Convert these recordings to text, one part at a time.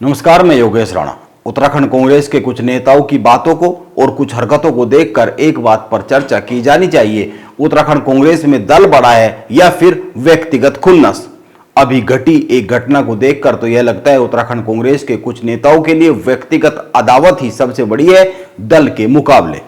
नमस्कार, मैं योगेश राणा। उत्तराखंड कांग्रेस के कुछ नेताओं की बातों को और कुछ हरकतों को देखकर एक बात पर चर्चा की जानी चाहिए। उत्तराखंड कांग्रेस में दल बड़ा है या फिर व्यक्तिगत खुन्नस। अभी घटी एक घटना को देखकर तो यह लगता है उत्तराखंड कांग्रेस के कुछ नेताओं के लिए व्यक्तिगत अदावत ही सबसे बड़ी है दल के मुकाबले।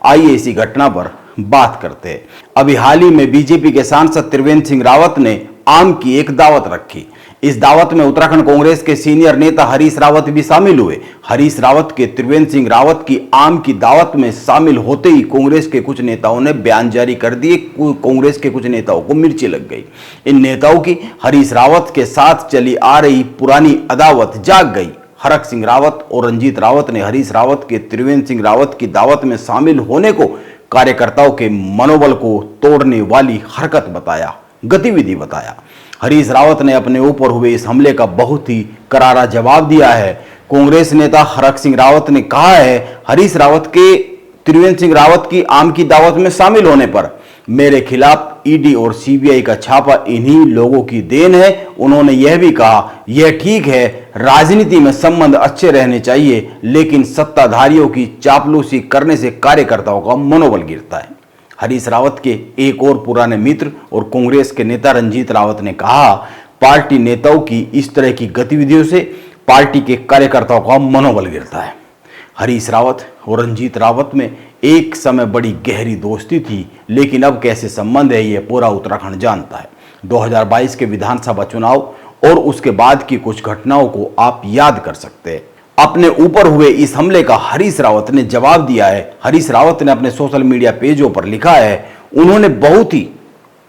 आइए इसी घटना पर बात करते हैं। अभी हाल ही में बीजेपी के सांसद त्रिवेंद्र सिंह रावत ने आम की एक दावत रखी। इस दावत में उत्तराखंड कांग्रेस के सीनियर नेता हरीश रावत भी शामिल हुए। हरीश रावत के त्रिवेंद्र सिंह रावत की आम की दावत में शामिल होते ही कांग्रेस के कुछ नेताओं ने बयान जारी कर दिए। कांग्रेस के कुछ नेताओं को मिर्ची लग गई। इन नेताओं की हरीश रावत के साथ चली आ रही पुरानी अदावत जाग गई। हरक सिंह रावत और रंजीत रावत ने हरीश रावत के त्रिवेंद्र सिंह रावत की दावत में शामिल होने को कार्यकर्ताओं के मनोबल को तोड़ने वाली हरकत बताया, गतिविधि बताया। हरीश रावत ने अपने ऊपर हुए इस हमले का बहुत ही करारा जवाब दिया है। कांग्रेस नेता हरक सिंह रावत ने कहा है, हरीश रावत के त्रिवेंद्र सिंह रावत की आम की दावत में शामिल होने पर मेरे खिलाफ ईडी और सीबीआई का छापा इन्हीं लोगों की देन है। उन्होंने यह भी कहा, यह ठीक है, राजनीति में संबंध अच्छे रहने चाहिए, लेकिन सत्ताधारियों की चापलूसी करने से कार्यकर्ताओं का मनोबल गिरता है। हरीश रावत के एक और पुराने मित्र और कांग्रेस के नेता रंजीत रावत ने कहा, पार्टी नेताओं की इस तरह की गतिविधियों से पार्टी के कार्यकर्ताओं का मनोबल गिरता है। हरीश रावत और रंजीत रावत में एक समय बड़ी गहरी दोस्ती थी, लेकिन अब कैसे संबंध है यह पूरा उत्तराखंड जानता है। 2022 के विधानसभा चुनाव और उसके बाद की कुछ घटनाओं को आप याद कर सकते हैं। अपने ऊपर हुए इस हमले का हरीश रावत ने जवाब दिया है। हरीश रावत ने अपने सोशल मीडिया पेजों पर लिखा है, उन्होंने बहुत ही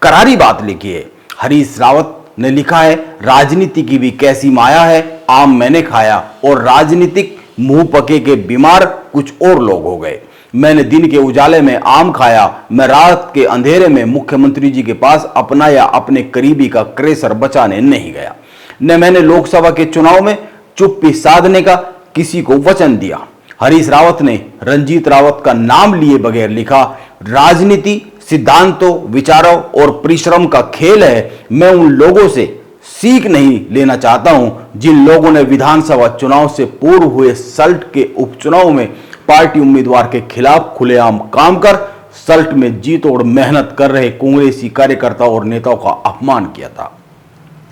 करारी बात लिखी है। हरीश रावत ने लिखा है, राजनीति की भी कैसी माया है, आम मैंने खाया और राजनीतिक मुंह पके के बीमार कुछ और लोग हो गए। मैंने दिन के उजाले में आम खाया, मैं रात के अंधेरे में मुख्यमंत्री जी के पास अपना या अपने करीबी का क्रेशर बचाने नहीं गया। न मैंने लोकसभा के चुनाव में चुप्पी साधने का किसी को वचन दिया। हरीश रावत ने रंजीत रावत का नाम लिए बगैर लिखा, राजनीति सिद्धांतों, विचारों और परिश्रम का खेल है। मैं उन लोगों से सीख नहीं लेना चाहता हूं जिन लोगों ने विधानसभा चुनाव से पूर्व हुए सल्ट के उपचुनाव में पार्टी उम्मीदवार के खिलाफ खुलेआम काम कर सल्ट में जी तोड़ मेहनत कर रहे कांग्रेसी कार्यकर्ताओं और नेताओं का अपमान किया था।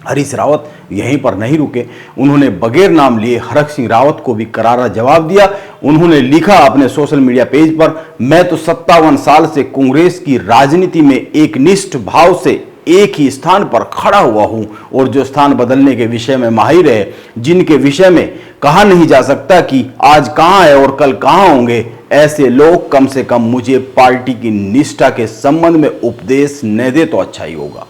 हरीश रावत यहीं पर नहीं रुके, उन्होंने बगैर नाम लिए हरक सिंह रावत को भी करारा जवाब दिया। उन्होंने लिखा अपने सोशल मीडिया पेज पर, मैं तो 57 साल से कांग्रेस की राजनीति में एक निष्ठ भाव से एक ही स्थान पर खड़ा हुआ हूं और जो स्थान बदलने के विषय में माहिर है, जिनके विषय में कहा नहीं जा सकता कि आज कहां है और कल कहां होंगे, ऐसे लोग कम से कम मुझे पार्टी की निष्ठा के संबंध में उपदेश न दे तो अच्छा ही होगा।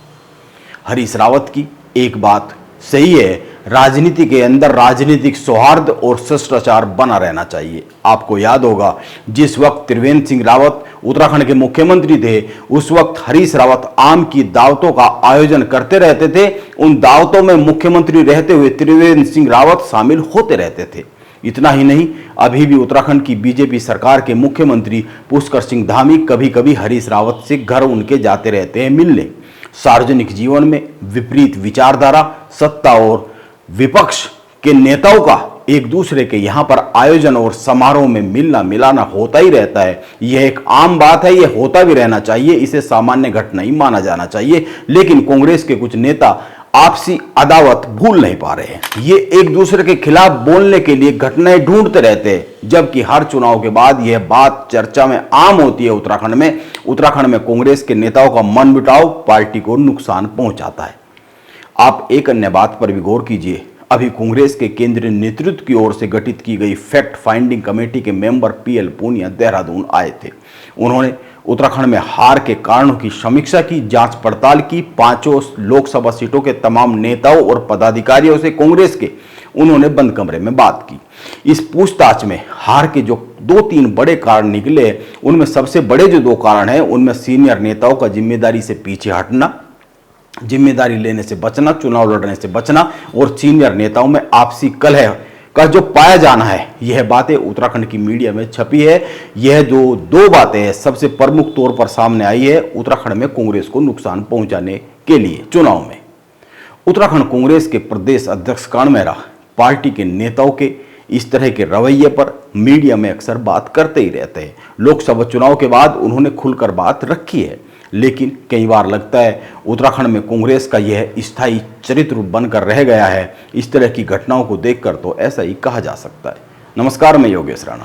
हरीश रावत की एक बात सही है, राजनीति के अंदर राजनीतिक सौहार्द और शिष्टाचार बना रहना चाहिए। आपको याद होगा, जिस वक्त त्रिवेंद्र सिंह रावत उत्तराखंड के मुख्यमंत्री थे, उस वक्त हरीश रावत आम की दावतों का आयोजन करते रहते थे। उन दावतों में मुख्यमंत्री रहते हुए त्रिवेंद्र सिंह रावत शामिल होते रहते थे। इतना ही नहीं, अभी भी उत्तराखंड की बीजेपी सरकार के मुख्यमंत्री पुष्कर सिंह धामी कभी कभी हरीश रावत से घर उनके जाते रहते हैं मिलने। सार्वजनिक जीवन में विपरीत विचारधारा, सत्ता और विपक्ष के नेताओं का एक दूसरे के यहां पर आयोजन और समारोह में मिलना मिलाना होता ही रहता है। यह एक आम बात है, यह होता भी रहना चाहिए, इसे सामान्य घटना ही माना जाना चाहिए। लेकिन कांग्रेस के कुछ नेता आपसी अदावत भूल नहीं पा रहे हैं। ये एक दूसरे के खिलाफ बोलने के लिए घटनाएं ढूंढते रहते हैं, जबकि हर चुनाव के बाद यह बात चर्चा में आम होती है। उत्तराखंड में कांग्रेस के नेताओं का मनमुटाव पार्टी को नुकसान पहुंचाता है। आप एक अन्य बात पर भी गौर कीजिए, अभी कांग्रेस के केंद्रीय नेतृत्व की ओर से गठित की गई फैक्ट फाइंडिंग कमेटी के मेंबर पीएल पूनिया देहरादून आए थे। उन्होंने उत्तराखंड में हार के कारणों की समीक्षा की, जांच पड़ताल की। 5 लोकसभा सीटों के तमाम नेताओं और पदाधिकारियों से कांग्रेस के उन्होंने बंद कमरे में बात की। इस पूछताछ में हार के जो 2-3 बड़े कारण निकले, उनमें सबसे बड़े जो 2 कारण हैं, उनमें सीनियर नेताओं का जिम्मेदारी से पीछे हटना, जिम्मेदारी लेने से बचना, चुनाव लड़ने से बचना और सीनियर नेताओं में आपसी कलह का जो पाया जाना है। यह बातें उत्तराखंड की मीडिया में छपी है। यह जो 2 बातें हैं सबसे प्रमुख तौर पर सामने आई है उत्तराखंड में कांग्रेस को नुकसान पहुंचाने के लिए चुनाव में। उत्तराखंड कांग्रेस के प्रदेश अध्यक्ष कान मेहरा पार्टी के नेताओं के इस तरह के रवैये पर मीडिया में अक्सर बात करते ही रहते हैं। लोकसभा चुनाव के बाद उन्होंने खुलकर बात रखी है, लेकिन कई बार लगता है उत्तराखंड में कांग्रेस का यह स्थायी चरित्र बनकर रह गया है। इस तरह की घटनाओं को देखकर तो ऐसा ही कहा जा सकता है। नमस्कार, मैं योगेश राणा।